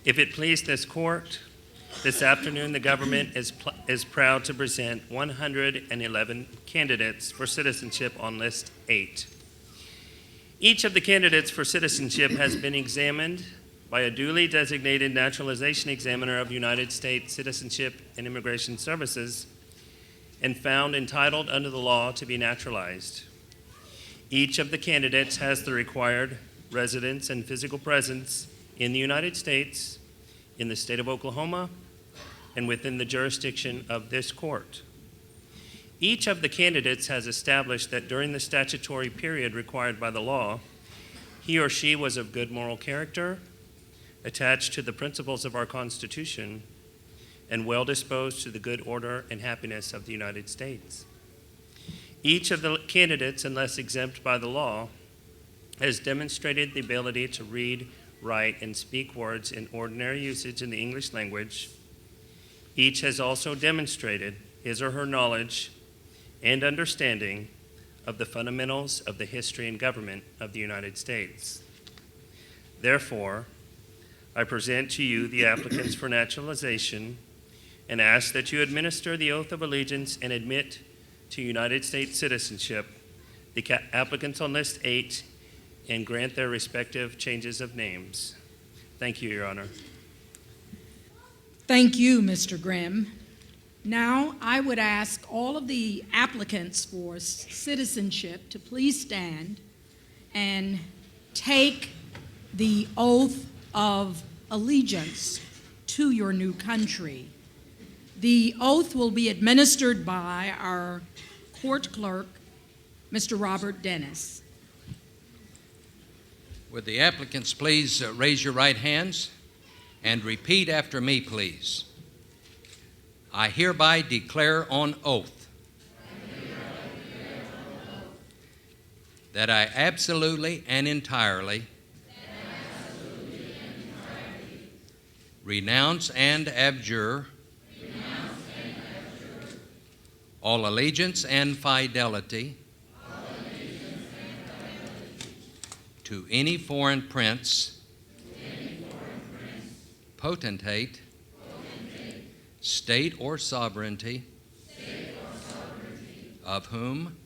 If it please this court, this afternoon the government is proud to present 111 candidates for citizenship on List 8. Each of the candidates for citizenship has been examined by a duly designated naturalization examiner of United States Citizenship and Immigration Services and found entitled under the law to be naturalized. Each of the candidates has the required residence and physical presence in the United States, in the state of Oklahoma, and within the jurisdiction of this court. Each of the candidates has established that during the statutory period required by the law, he or she was of good moral character, attached to the principles of our Constitution, and well disposed to the good order and happiness of the United States. Each of the candidates, unless exempt by the law, has demonstrated the ability to read, write, and speak words in ordinary usage in the English language. Each has also demonstrated his or her knowledge and understanding of the fundamentals of the history and government of the United States. Therefore, I present to you the applicants for naturalization and ask that you administer the oath of allegiance and admit to United States citizenship the applicants on List 8 and grant their respective changes of names. Thank you, Your Honor. Thank you, Mr. Grimm. Now, I would ask all of the applicants for citizenship to please stand and take the oath of allegiance to your new country. The oath will be administered by our court clerk, Mr. Robert Dennis. Would the applicants please raise your right hands and repeat after me, please. I hereby declare on oath that I absolutely and entirely renounce and abjure all allegiance and fidelity to any foreign prince, potentate, state or sovereignty, of whom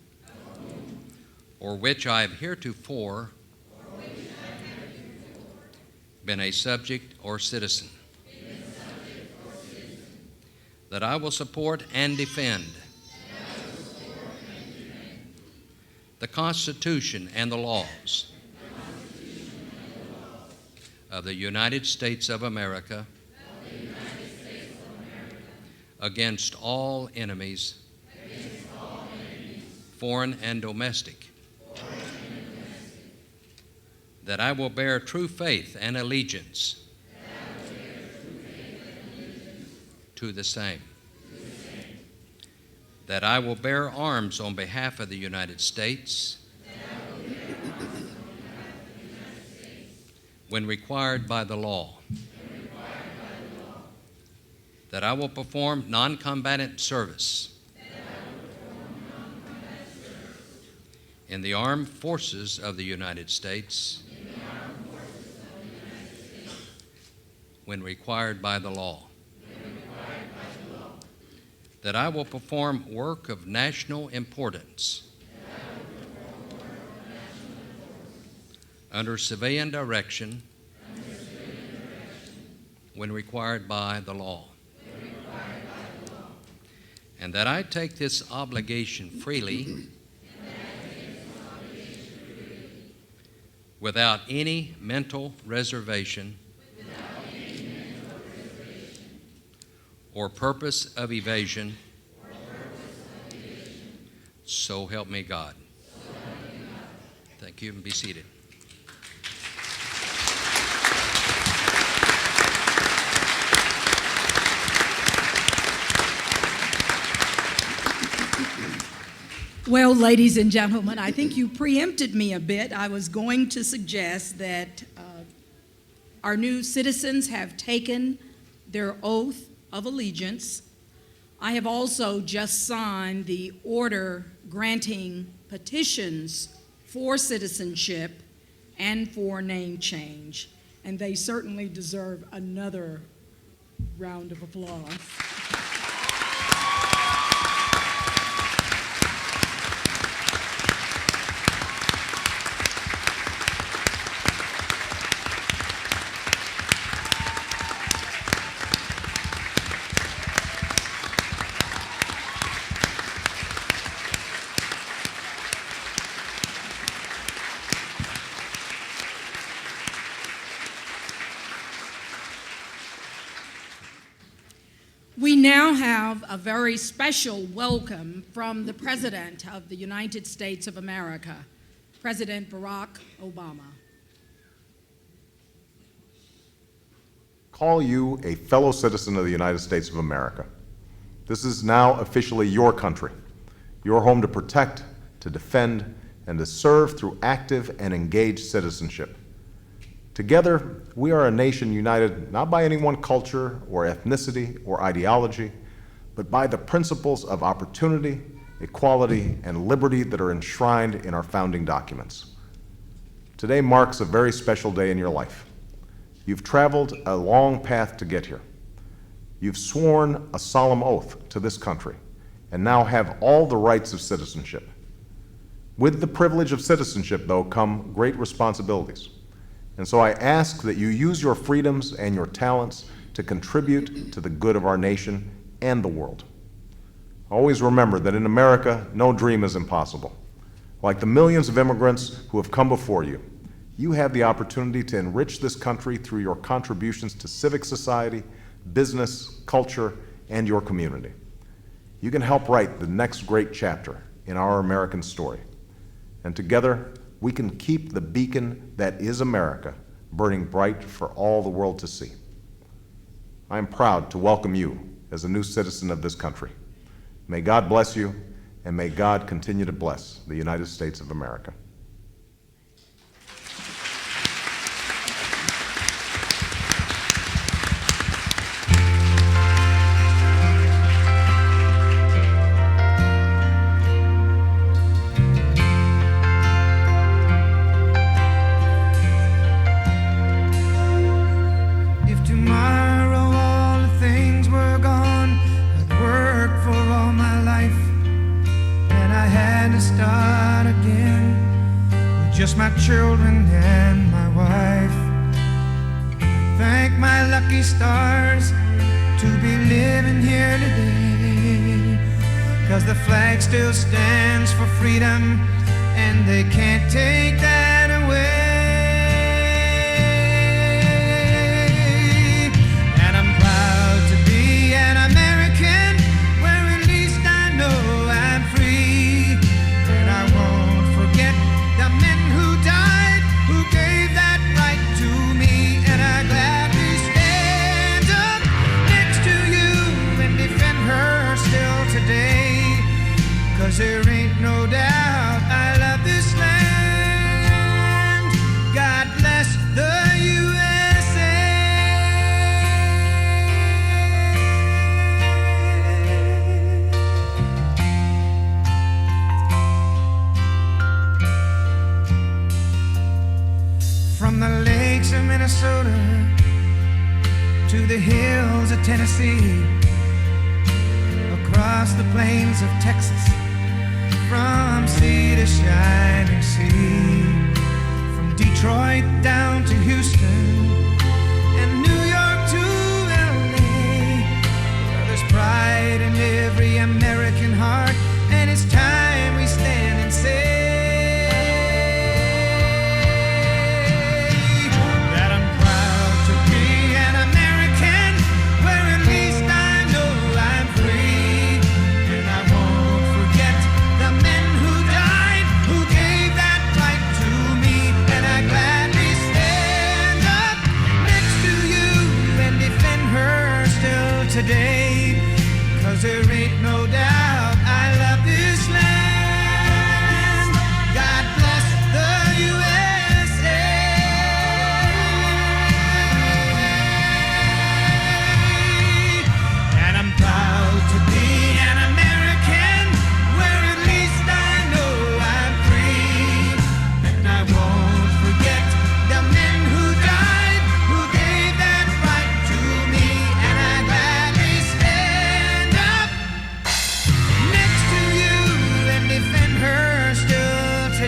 or which I have heretofore been a subject or citizen, that I will support and defend the Constitution and the laws of the United States of America against all enemies, foreign and domestic, that I will bear true faith and allegiance to the same, that I will bear arms on behalf of the United States when required by the law, that I will perform non-combatant service in the armed forces of the United States when required by the law, that I will perform work of national importance under civilian direction when required by the law, and that I take this obligation freely without any mental reservation or purpose of evasion. So help me God. Thank you, and be seated. Well, ladies and gentlemen, I think you preempted me a bit. I was going to suggest that our new citizens have taken their oath of allegiance. I have also just signed the order granting petitions for citizenship and for name change. and they certainly deserve another round of applause. We now have a very special welcome from the President of the United States of America, President Barack Obama. Call you a fellow citizen of the United States of America. This is now officially your country, your home to protect, to defend, and to serve through active and engaged citizenship. Together, we are a nation united not by any one culture or ethnicity or ideology, but by the principles of opportunity, equality, and liberty that are enshrined in our founding documents. Today marks a very special day in your life. You've traveled a long path to get here. You've sworn a solemn oath to this country and now have all the rights of citizenship. With the privilege of citizenship, though, come great responsibilities. And so I ask that you use your freedoms and your talents to contribute to the good of our nation and the world. Always remember that in America, no dream is impossible. Like the millions of immigrants who have come before you, you have the opportunity to enrich this country through your contributions to civic society, business, culture, and your community. You can help write the next great chapter in our American story. And together, we can keep the beacon that is America burning bright for all the world to see. I am proud to welcome you as a new citizen of this country. May God bless you, and may God continue to bless the United States of America. Just my children and my wife. Thank my lucky stars to be living here today, 'cause the flag still stands for freedom and they can't take that away. And I'm proud to be an American, where at least I know I'm free. And I won't forget the men who died, who gave that right to me. And I gladly stand up next to you and defend her still today, 'cause there ain't no doubt I love this land. God bless the USA. From the lakes of Minnesota to the hills of Tennessee, across the plains of Texas, from sea to shining sea, from Detroit down to Houston and New York to LA, there's pride in every American heart, and it's time we stand and say that I'm proud to be an American, where at least I know I'm free. And I won't forget the men who died, who gave that right to me. And I gladly stand up next to you and defend her still today, 'cause there ain't no doubt I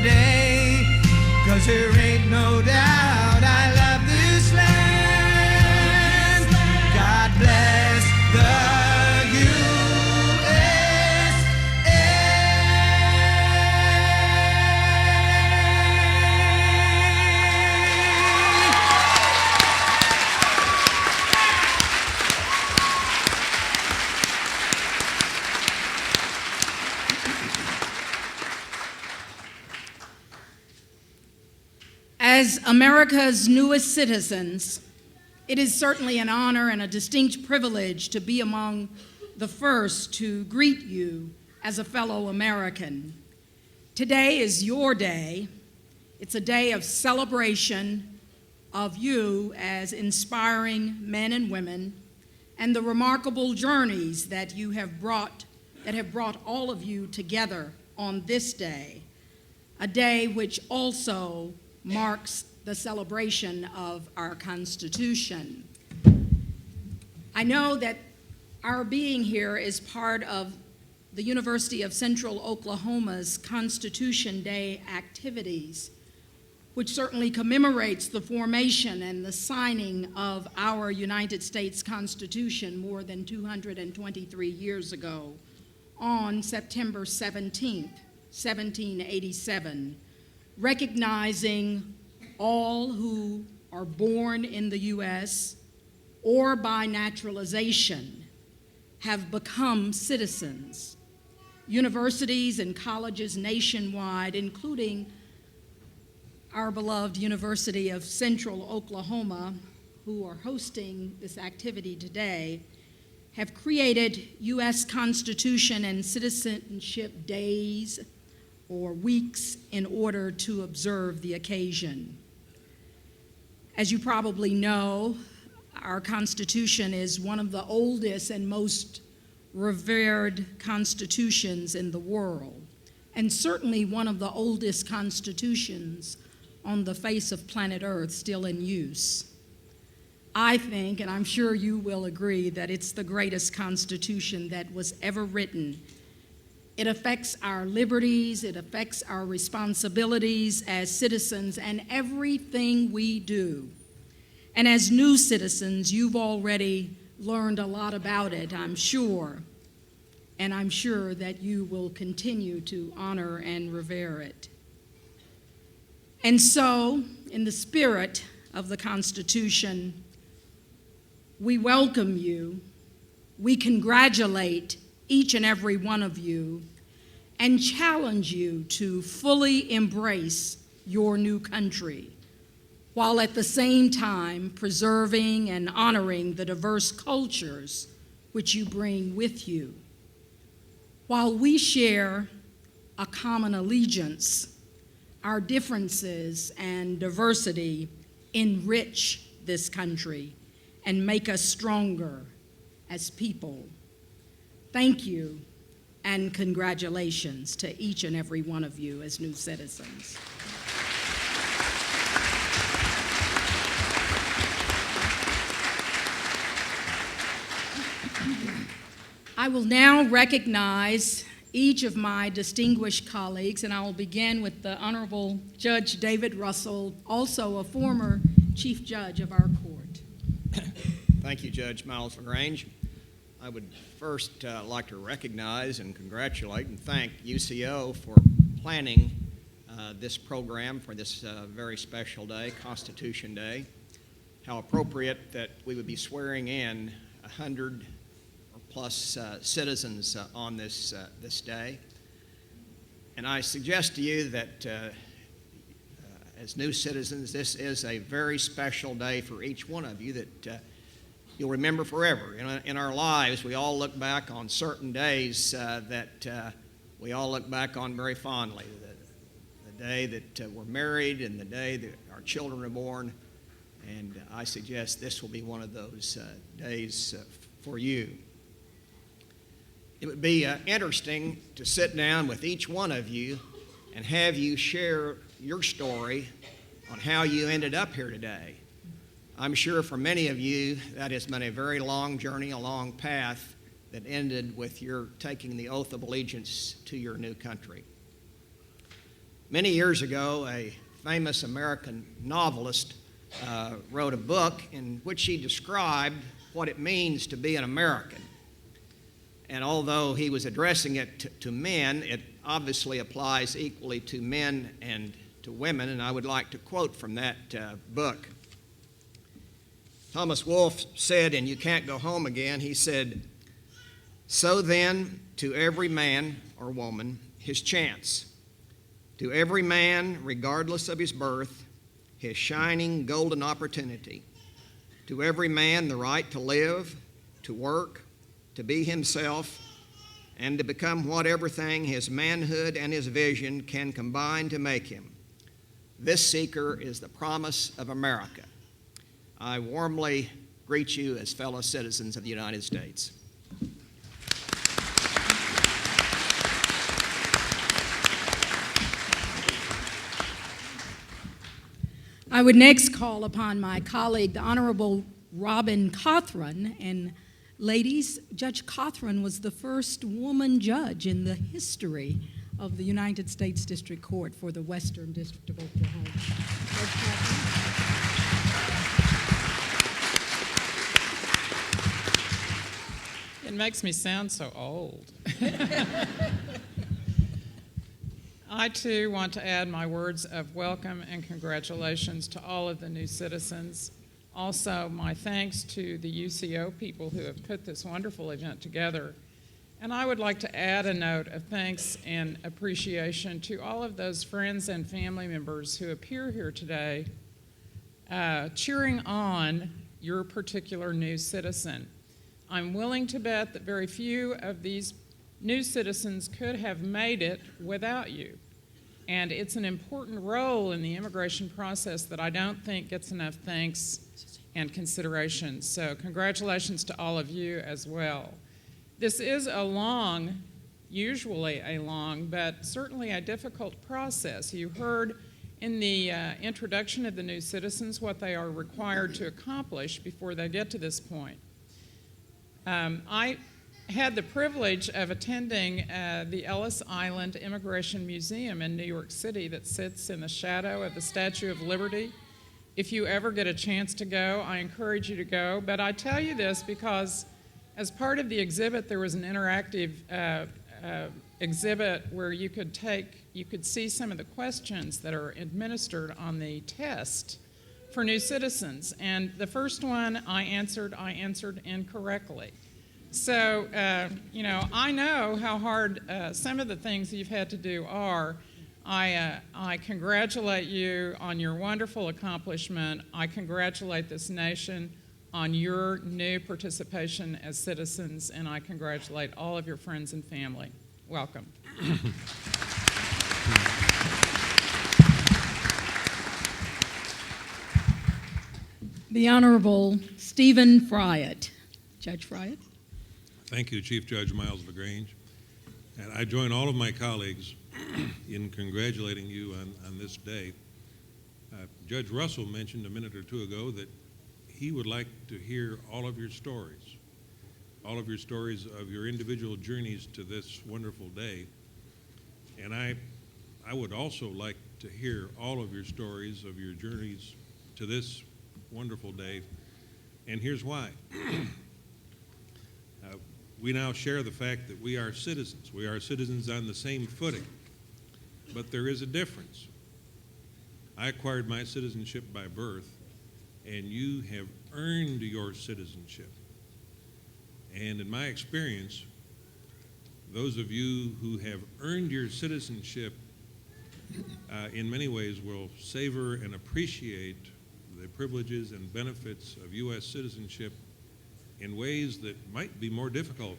today, 'cause there ain't no doubt I love this land. God bless the As America's newest citizens, it is certainly an honor and a distinct privilege to be among the first to greet you as a fellow American. Today is your day. It's a day of celebration of you as inspiring men and women and the remarkable journeys that have brought all of you together on this day, a day which also marks the celebration of our Constitution. I know that our being here is part of the University of Central Oklahoma's Constitution Day activities, which certainly commemorates the formation and the signing of our United States Constitution more than 223 years ago on September 17th, 1787. Recognizing all who are born in the U.S. or by naturalization have become citizens. Universities and colleges nationwide, including our beloved University of Central Oklahoma, who are hosting this activity today, have created U.S. Constitution and Citizenship Days or weeks in order to observe the occasion. As you probably know, our Constitution is one of the oldest and most revered constitutions in the world, and certainly one of the oldest constitutions on the face of planet Earth still in use. I think, and I'm sure you will agree, that it's the greatest constitution that was ever written. It affects our liberties, it affects our responsibilities as citizens and everything we do. And as new citizens, you've already learned a lot about it, I'm sure. And I'm sure that you will continue to honor and revere it. And so, in the spirit of the Constitution, we welcome you, we congratulate each and every one of you, and challenge you to fully embrace your new country, while at the same time preserving and honoring the diverse cultures which you bring with you. While we share a common allegiance, our differences and diversity enrich this country and make us stronger as people. Thank you and congratulations to each and every one of you as new citizens. I will now recognize each of my distinguished colleagues, and I will begin with the Honorable Judge David Russell, also a former Chief Judge of our court. Thank you, Judge Miles LaGrange. I would first like to recognize and congratulate and thank UCO for planning this program for this very special day, Constitution Day. How appropriate that we would be swearing in 100 or plus citizens on this day. And I suggest to you that as new citizens, this is a very special day for each one of you that you'll remember forever. In our lives, we all look back on certain days that we all look back on very fondly. The day that we're married and the day that our children are born. And I suggest this will be one of those days for you. It would be interesting to sit down with each one of you and have you share your story on how you ended up here today. I'm sure for many of you that has been a very long journey, a long path that ended with your taking the oath of allegiance to your new country. Many years ago, a famous American novelist wrote a book in which he described what it means to be an American. And although he was addressing it to men, it obviously applies equally to men and to women, and I would like to quote from that book. Thomas Wolfe said, and You Can't Go Home Again, he said, "So then, to every man or woman, his chance. To every man, regardless of his birth, his shining golden opportunity. To every man, the right to live, to work, to be himself, and to become whatever thing his manhood and his vision can combine to make him. This seeker is the promise of America." I warmly greet you as fellow citizens of the United States. I would next call upon my colleague, the Honorable Robin Cothran. And ladies, Judge Cothran was the first woman judge in the history of the United States District Court for the Western District of Oklahoma. Judge Cothran. It makes me sound so old. I, too, want to add my words of welcome and congratulations to all of the new citizens. Also, my thanks to the UCO people who have put this wonderful event together. And I would like to add a note of thanks and appreciation to all of those friends and family members who appear here today cheering on your particular new citizen. I'm willing to bet that very few of these new citizens could have made it without you. And it's an important role in the immigration process that I don't think gets enough thanks and consideration. So congratulations to all of you as well. This is usually a long, but certainly a difficult process. You heard in the introduction of the new citizens what they are required to accomplish before they get to this point. I had the privilege of attending the Ellis Island Immigration Museum in New York City that sits in the shadow of the Statue of Liberty. If you ever get a chance to go, I encourage you to go. But I tell you this because as part of the exhibit, there was an interactive exhibit where you could see some of the questions that are administered on the test for new citizens. And the first one I answered incorrectly. So, I know how hard some of the things you've had to do are. I congratulate you on your wonderful accomplishment. I congratulate this nation on your new participation as citizens, and I congratulate all of your friends and family. Welcome. The Honorable Stephen Friott. Judge Friott. Thank you, Chief Judge Miles LaGrange. And I join all of my colleagues in congratulating you on this day. Judge Russell mentioned a minute or two ago that he would like to hear all of your stories of your individual journeys to this wonderful day. And I would also like to hear all of your stories of your journeys to this wonderful day. And here's why. We now share the fact that we are citizens. We are citizens on the same footing. But there is a difference. I acquired my citizenship by birth, and you have earned your citizenship. And in my experience, those of you who have earned your citizenship in many ways will savor and appreciate the privileges and benefits of U.S. citizenship in ways that might be more difficult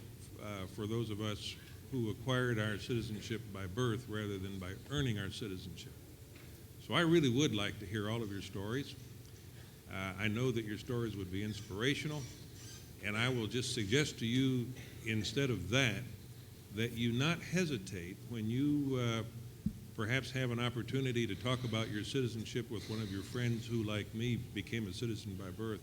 for those of us who acquired our citizenship by birth rather than by earning our citizenship. So I really would like to hear all of your stories. I know that your stories would be inspirational, and I will just suggest to you, instead of that you not hesitate when you perhaps have an opportunity to talk about your citizenship with one of your friends who, like me, became a citizen by birth.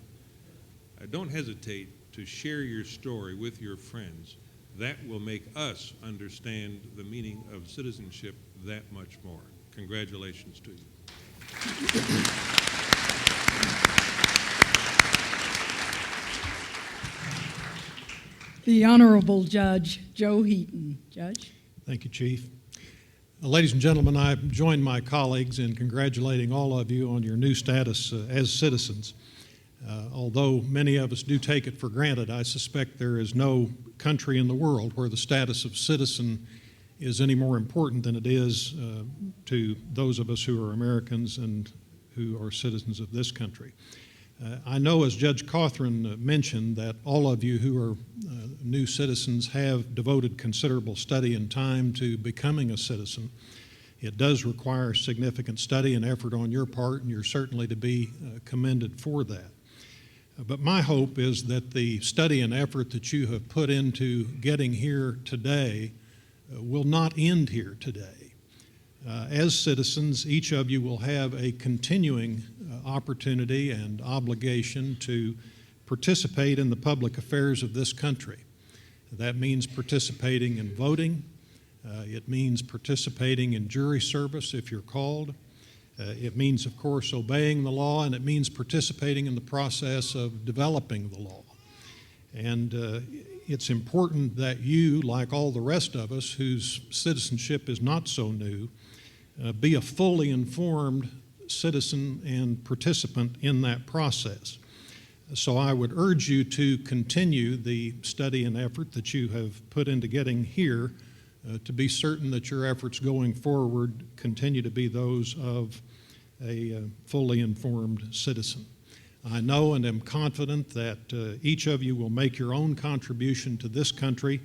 Don't hesitate to share your story with your friends. That will make us understand the meaning of citizenship that much more. Congratulations to you. The Honorable Judge Joe Heaton. Judge? Thank you, Chief. Ladies and gentlemen, I join my colleagues in congratulating all of you on your new status as citizens. Although many of us do take it for granted, I suspect there is no country in the world where the status of citizen is any more important than it is to those of us who are Americans and who are citizens of this country. I know, as Judge Cawthron mentioned, that all of you who are new citizens have devoted considerable study and time to becoming a citizen. It does require significant study and effort on your part, and you're certainly to be commended for that. But my hope is that the study and effort that you have put into getting here today will not end here today. As citizens, each of you will have a continuing opportunity and obligation to participate in the public affairs of this country. That means participating in voting. It means participating in jury service if you're called. It means, of course, obeying the law, and it means participating in the process of developing the law. And it's important that you, like all the rest of us whose citizenship is not so new, be a fully informed citizen and participant in that process. So I would urge you to continue the study and effort that you have put into getting here to be certain that your efforts going forward continue to be those of a fully informed citizen. I know and am confident that each of you will make your own contribution to this country,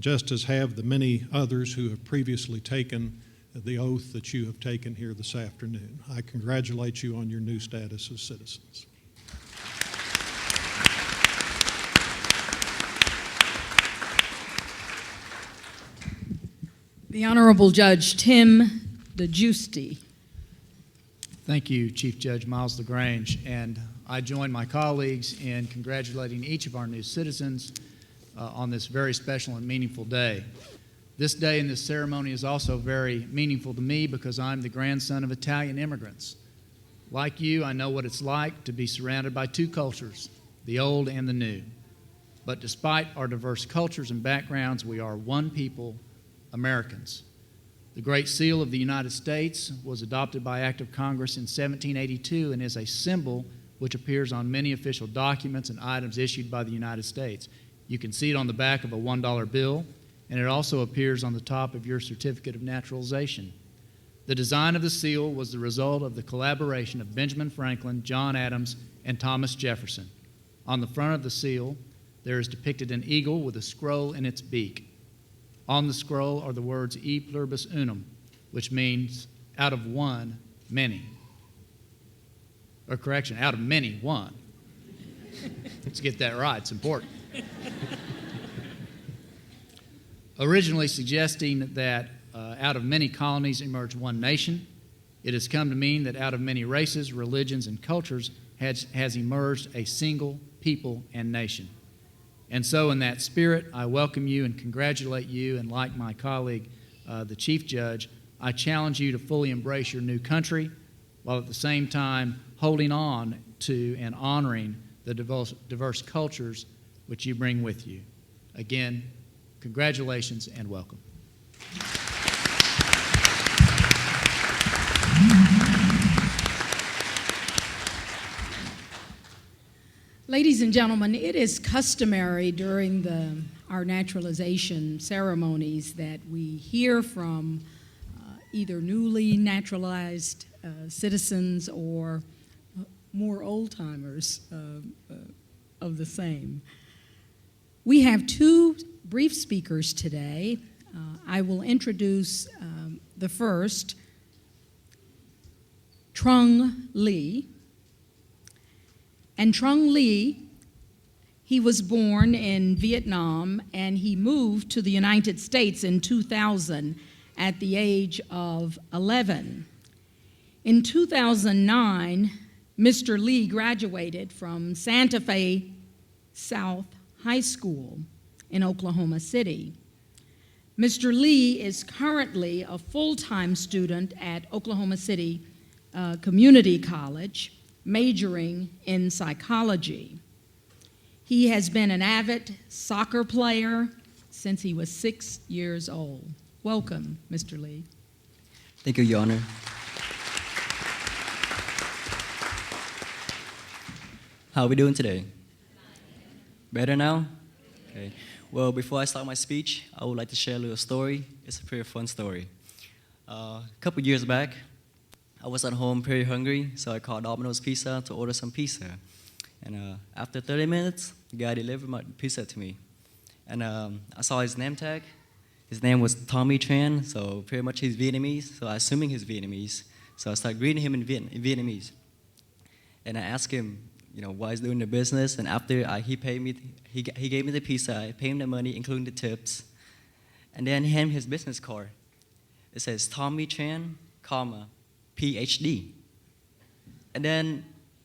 just as have the many others who have previously taken the oath that you have taken here this afternoon. I congratulate you on your new status as citizens. The Honorable Judge Tim DeGiusti. Thank you, Chief Judge Miles LaGrange, and I join my colleagues in congratulating each of our new citizens on this very special and meaningful day. This day and this ceremony is also very meaningful to me because I'm the grandson of Italian immigrants. Like you, I know what it's like to be surrounded by two cultures, the old and the new. But despite our diverse cultures and backgrounds, we are one people, Americans. The Great Seal of the United States was adopted by Act of Congress in 1782 and is a symbol which appears on many official documents and items issued by the United States. You can see it on the back of a $1 bill, and it also appears on the top of your certificate of naturalization. The design of the seal was the result of the collaboration of Benjamin Franklin, John Adams, and Thomas Jefferson. On the front of the seal, there is depicted an eagle with a scroll in its beak. On the scroll are the words E pluribus unum, which means out of one, many. Or correction, out of many, one. Let's get that right, it's important. Originally suggesting that out of many colonies emerged one nation, it has come to mean that out of many races, religions, and cultures has emerged a single people and nation. And so in that spirit, I welcome you and congratulate you, and like my colleague, the Chief Judge, I challenge you to fully embrace your new country while at the same time holding on to and honoring the diverse cultures which you bring with you. Again, congratulations and welcome. Ladies and gentlemen, it is customary during our naturalization ceremonies that we hear from either newly naturalized citizens or more old-timers of the same. We have two brief speakers today. I will introduce the first, Trung Le. And Trung Le, he was born in Vietnam and he moved to the United States in 2000 at the age of 11. In 2009, Mr. Le graduated from Santa Fe South High School in Oklahoma City. Mr. Lee is currently a full-time student at Oklahoma City Community College, majoring in psychology. He has been an avid soccer player since he was 6 years old. Welcome, Mr. Lee. Thank you, Your Honor. How are we doing today? Better now? Okay. Well, before I start my speech, I would like to share a little story. It's a pretty fun story. A couple years back, I was at home pretty hungry, so I called Domino's Pizza to order some pizza. And after 30 minutes, the guy delivered my pizza to me. And I saw his name tag. His name was Tommy Tran, so pretty much he's Vietnamese, so I'm assuming he's Vietnamese. So I started greeting him in Vietnamese. And I asked him, why he's doing the business, and after he paid me, he gave me the pizza, I paid him the money, including the tips, and then he handed me his business card. It says Tommy Tran, PhD. And then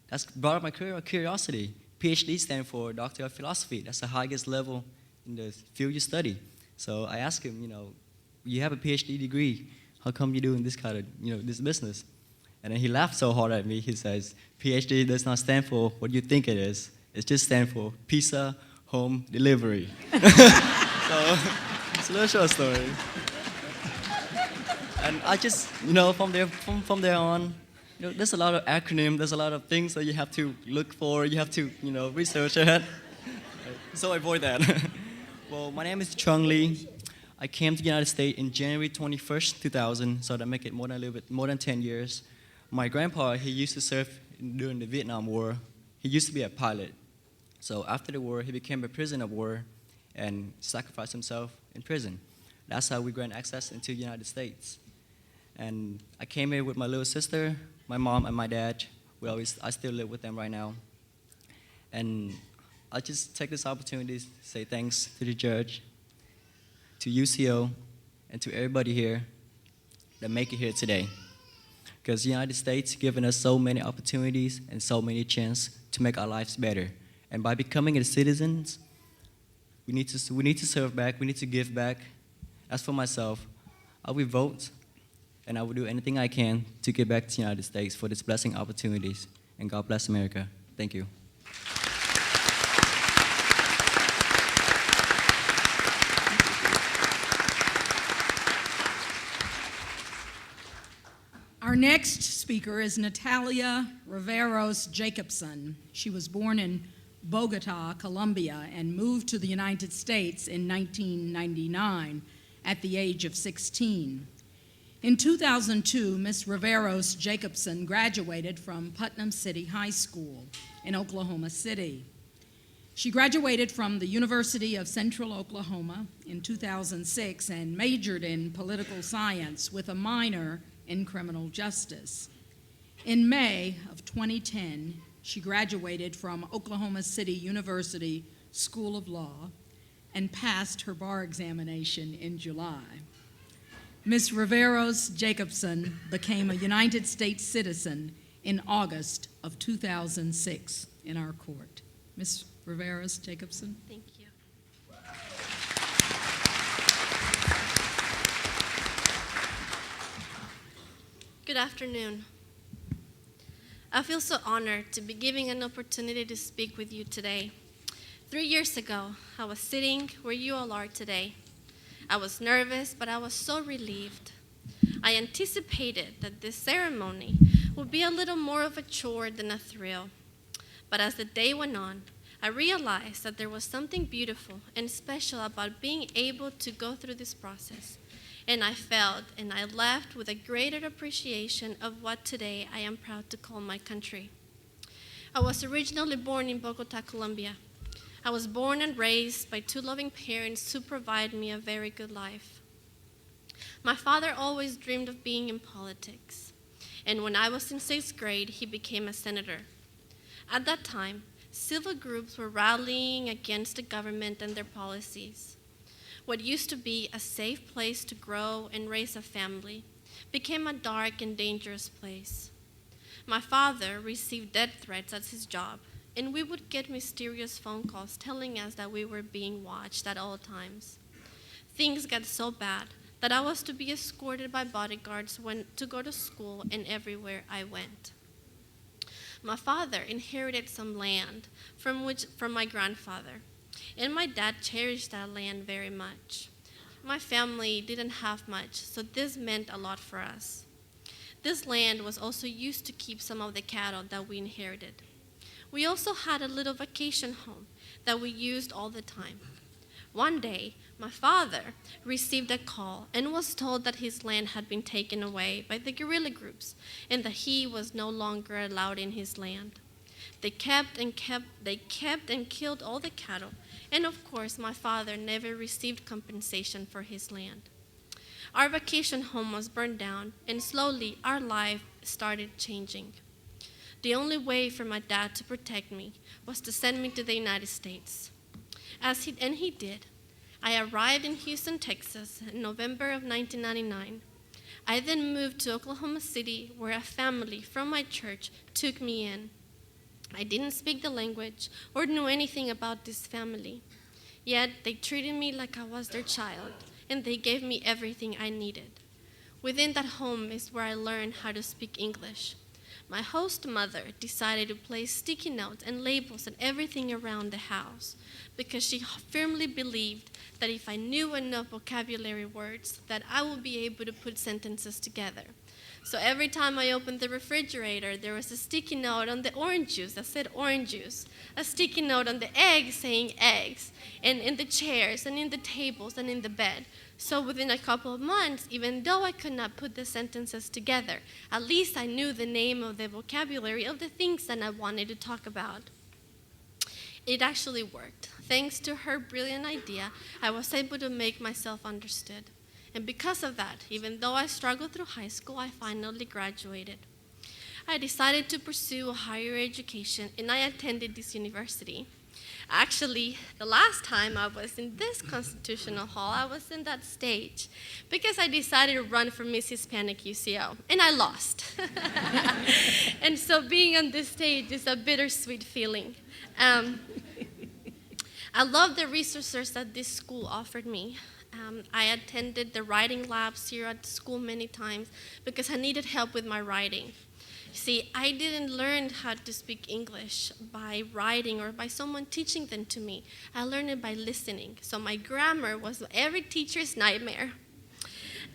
that's brought up my curiosity. PhD stands for Doctor of Philosophy. That's the highest level in the field you study. So I asked him, you have a PhD degree, how come you're doing this kind of, this business? And then he laughed so hard at me, he says, PhD does not stand for what you think it is. It just stands for Pizza Home Delivery. So, it's a little short story. And I just, from there on, there's a lot of acronyms, there's a lot of things that you have to look for, you have to, research it. So avoid that. Well, my name is Chung Lee. I came to the United States in January 21st, 2000, so that make it more than 10 years. My grandpa, he used to serve during the Vietnam War. He used to be a pilot. So after the war, he became a prisoner of war and sacrificed himself in prison. That's how we gained access into the United States. And I came here with my little sister, my mom, and my dad. I still live with them right now. And I just take this opportunity to say thanks to the judge, to UCO, and to everybody here that make it here today. Because the United States given us so many opportunities and so many chances to make our lives better. And by becoming a citizens, we need to serve back, we need to give back. As for myself, I will vote, and I will do anything I can to give back to the United States for this blessing opportunities. And God bless America. Thank you. Our next speaker is Natalia Riveros Jacobson. She was born in Bogota, Colombia, and moved to the United States in 1999 at the age of 16. In 2002, Ms. Riveros Jacobson graduated from Putnam City High School in Oklahoma City. She graduated from the University of Central Oklahoma in 2006 and majored in political science with a minor in criminal justice. In May of 2010, she graduated from Oklahoma City University School of Law and passed her bar examination in July. Ms. Riveros Jacobson became a United States citizen in August of 2006 in our court. Ms. Riveros Jacobson. Thank you. Good afternoon. I feel so honored to be given an opportunity to speak with you today. 3 years ago, I was sitting where you all are today. I was nervous, but I was so relieved. I anticipated that this ceremony would be a little more of a chore than a thrill. But as the day went on, I realized that there was something beautiful and special about being able to go through this process. And I felt and I left with a greater appreciation of what today I am proud to call my country. I was originally born in Bogota, Colombia. I was born and raised by two loving parents who provide me a very good life. My father always dreamed of being in politics, and when I was in 6th grade, he became a senator. At that time, civil groups were rallying against the government and their policies. What used to be a safe place to grow and raise a family became a dark and dangerous place. My father received death threats at his job, and we would get mysterious phone calls telling us that we were being watched at all times. things got so bad that I was to be escorted by bodyguards to go to school and everywhere I went. My father inherited some land from my grandfather, and my dad cherished that land very much. My family didn't have much, so this meant a lot for us. This land was also used to keep some of the cattle that we inherited. We also had a little vacation home that we used all the time. One day, my father received a call and was told that his land had been taken away by the guerrilla groups and that he was no longer allowed in his land. They kept and killed all the cattle, and of course, my father never received compensation for his land. Our vacation home was burned down, and slowly our life started changing. The only way for my dad to protect me was to send me to the United States. And he did. I arrived in Houston, Texas in November of 1999. I then moved to Oklahoma City, where a family from my church took me in. I didn't speak the language or knew anything about this family. Yet they treated me like I was their child, and they gave me everything I needed. Within that home is where I learned how to speak English. My host mother decided to place sticky notes and labels and everything around the house because she firmly believed that if I knew enough vocabulary words, that I would be able to put sentences together. So every time I opened the refrigerator, there was a sticky note on the orange juice that said orange juice, a sticky note on the eggs saying eggs, and in the chairs and in the tables and in the bed. So within a couple of months, even though I could not put the sentences together, at least I knew the name of the vocabulary of the things that I wanted to talk about. It actually worked. Thanks to her brilliant idea, I was able to make myself understood. And because of that, even though I struggled through high school, I finally graduated. I decided to pursue a higher education, and I attended this university. Actually, the last time I was in this constitutional hall, I was in that stage because I decided to run for Miss Hispanic UCO, and I lost. And so being on this stage is a bittersweet feeling. I love the resources that this school offered me. I attended the writing labs here at school many times because I needed help with my writing. See, I didn't learn how to speak English by writing or by someone teaching them to me. I learned it by listening. So my grammar was every teacher's nightmare.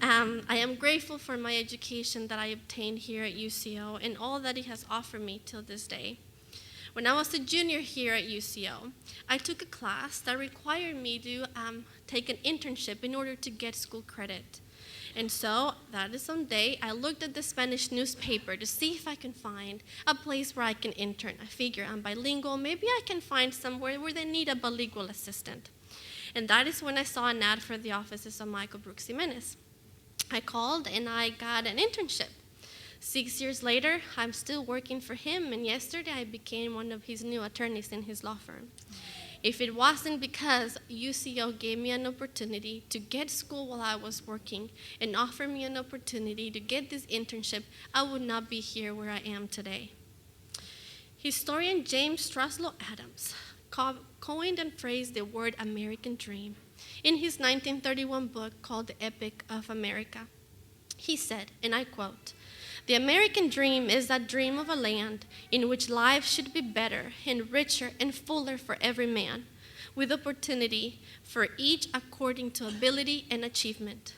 I am grateful for my education that I obtained here at UCO and all that it has offered me till this day. When I was a junior here at UCO, I took a class that required me to take an internship in order to get school credit. And so that is someday I looked at the Spanish newspaper to see if I can find a place where I can intern. I figure I'm bilingual, maybe I can find somewhere where they need a bilingual assistant. And that is when I saw an ad for the offices of Michael Brooks Jimenez. I called and I got an internship. 6 years later, I'm still working for him, and yesterday I became one of his new attorneys in his law firm. If it wasn't because UCO gave me an opportunity to get school while I was working and offered me an opportunity to get this internship, I would not be here where I am today. Historian James Truslow Adams coined and phrased the word American dream in his 1931 book called The Epic of America. He said, and I quote, "The American dream is that dream of a land in which life should be better and richer and fuller for every man, with opportunity for each according to ability and achievement.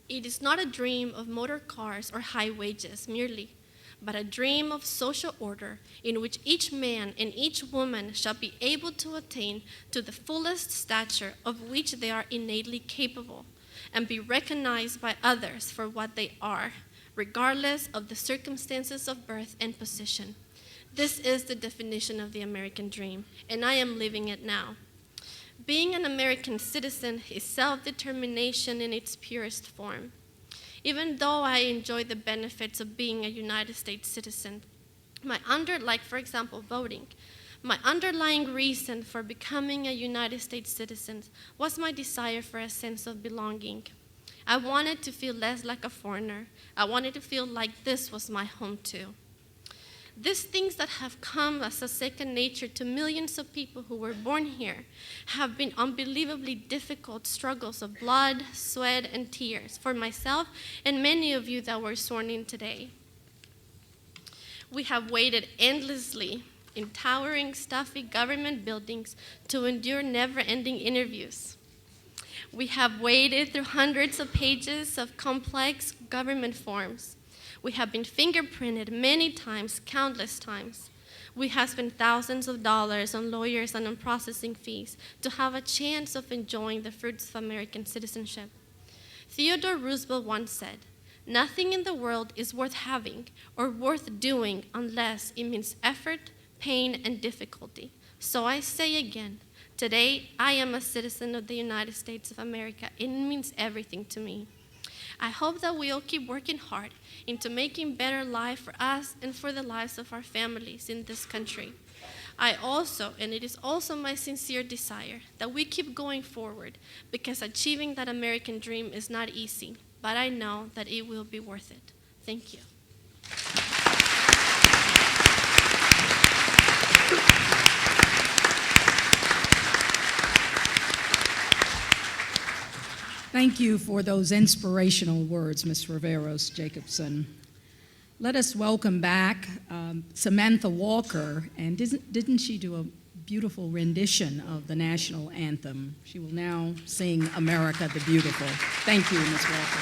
It is not a dream of motor cars or high wages merely, but a dream of social order in which each man and each woman shall be able to attain to the fullest stature of which they are innately capable, and be recognized by others for what they are, regardless of the circumstances of birth and position. This is the definition of the American dream, and I am living it now. Being an American citizen is self-determination in its purest form. Even though I enjoy the benefits of being a United States citizen, like for example, voting, my underlying reason for becoming a United States citizen was my desire for a sense of belonging. I wanted to feel less like a foreigner. I wanted to feel like this was my home too. These things that have come as a second nature to millions of people who were born here have been unbelievably difficult struggles of blood, sweat, and tears for myself and many of you that were sworn in today. We have waited endlessly in towering, stuffy government buildings to endure never-ending interviews. We have waded through hundreds of pages of complex government forms. We have been fingerprinted many times, countless times. We have spent thousands of dollars on lawyers and on processing fees to have a chance of enjoying the fruits of American citizenship. Theodore Roosevelt once said, "Nothing in the world is worth having or worth doing unless it means effort, pain, and difficulty." So I say again, today I am a citizen of the United States of America. It means everything to me. I hope that we all keep working hard into making better life for us and for the lives of our families in this country. I also, and it is also my sincere desire, that we keep going forward because achieving that American dream is not easy, but I know that it will be worth it. Thank you. Thank you for those inspirational words, Ms. Riveros Jacobson. Let us welcome back Samantha Walker, and didn't she do a beautiful rendition of the national anthem? She will now sing America the Beautiful. Thank you, Ms. Walker.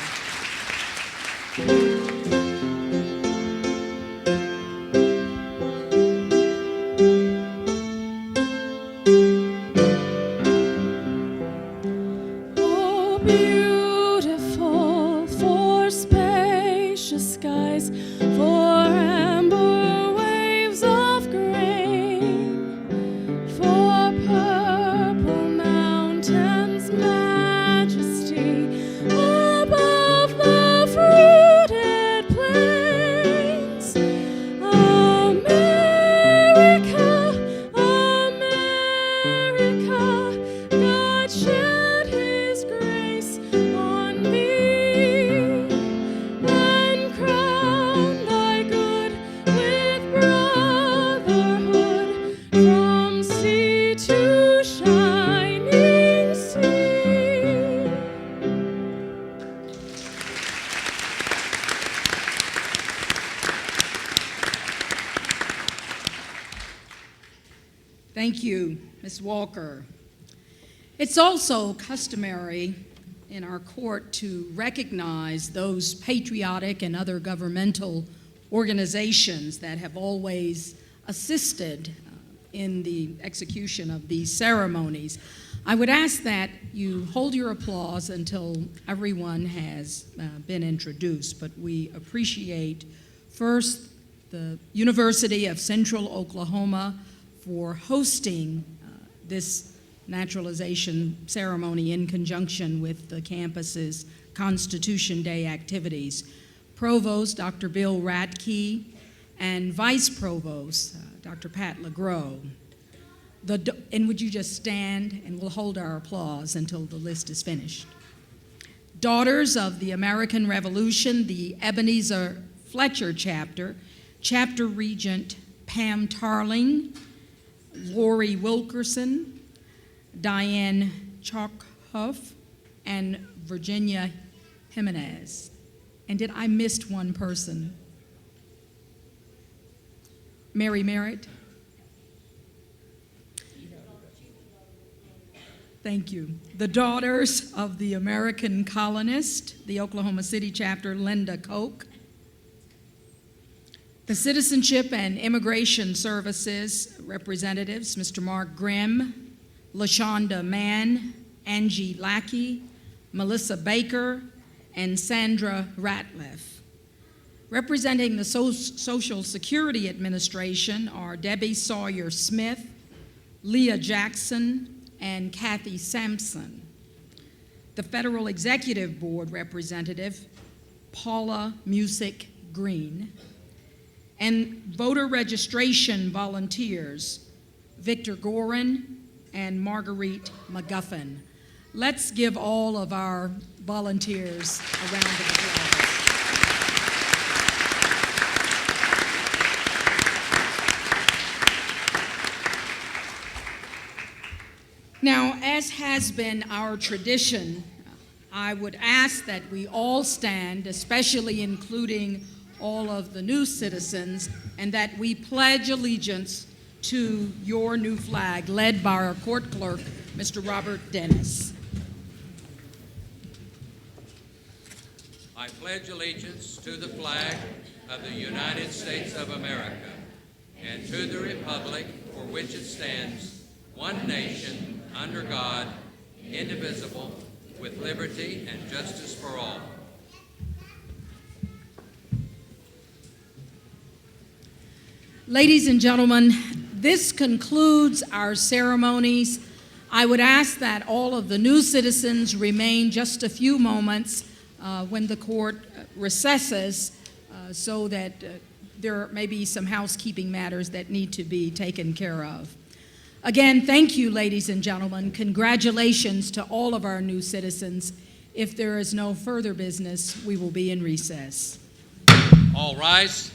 Beautiful for spacious skies, for amber waves of grain, for purple mountains' majesty above the fruited plains. America, America, God shed His grace on thee, and crown thy good with brotherhood from sea to shining sea. Thank you, Ms. Walker. It's also customary in our court to recognize those patriotic and other governmental organizations that have always assisted in the execution of these ceremonies. I would ask that you hold your applause until everyone has been introduced, but we appreciate first the University of Central Oklahoma for hosting this naturalization ceremony in conjunction with the campus's Constitution Day activities. Provost Dr. Bill Ratke and Vice Provost Dr. Pat LeGros. And would you just stand, and we'll hold our applause until the list is finished. Daughters of the American Revolution, the Ebenezer Fletcher Chapter, Chapter Regent Pam Tarling, Lori Wilkerson, Diane Chalkhuff, and Virginia Jimenez. And did I miss one person? Mary Merritt? Thank you. The Daughters of the American Colonist, the Oklahoma City Chapter, Linda Koch. The Citizenship and Immigration Services representatives, Mr. Mark Grimm, LaShonda Mann, Angie Lackey, Melissa Baker, and Sandra Ratliff. Representing the Social Security Administration are Debbie Sawyer Smith, Leah Jackson, and Kathy Sampson. The Federal Executive Board representative, Paula Musick Green. And voter registration volunteers, Victor Gorin and Marguerite McGuffin. Let's give all of our volunteers a round of applause. Now, as has been our tradition, I would ask that we all stand, especially including all of the new citizens, and that we pledge allegiance to your new flag, led by our court clerk, Mr. Robert Dennis. I pledge allegiance to the flag of the United States of America and to the republic for which it stands, one nation, under God, indivisible, with liberty and justice for all. Ladies and gentlemen, this concludes our ceremonies. I would ask that all of the new citizens remain just a few moments when the court recesses so that there may be some housekeeping matters that need to be taken care of. Again, thank you, ladies and gentlemen. Congratulations to all of our new citizens. If there is no further business, we will be in recess. All rise.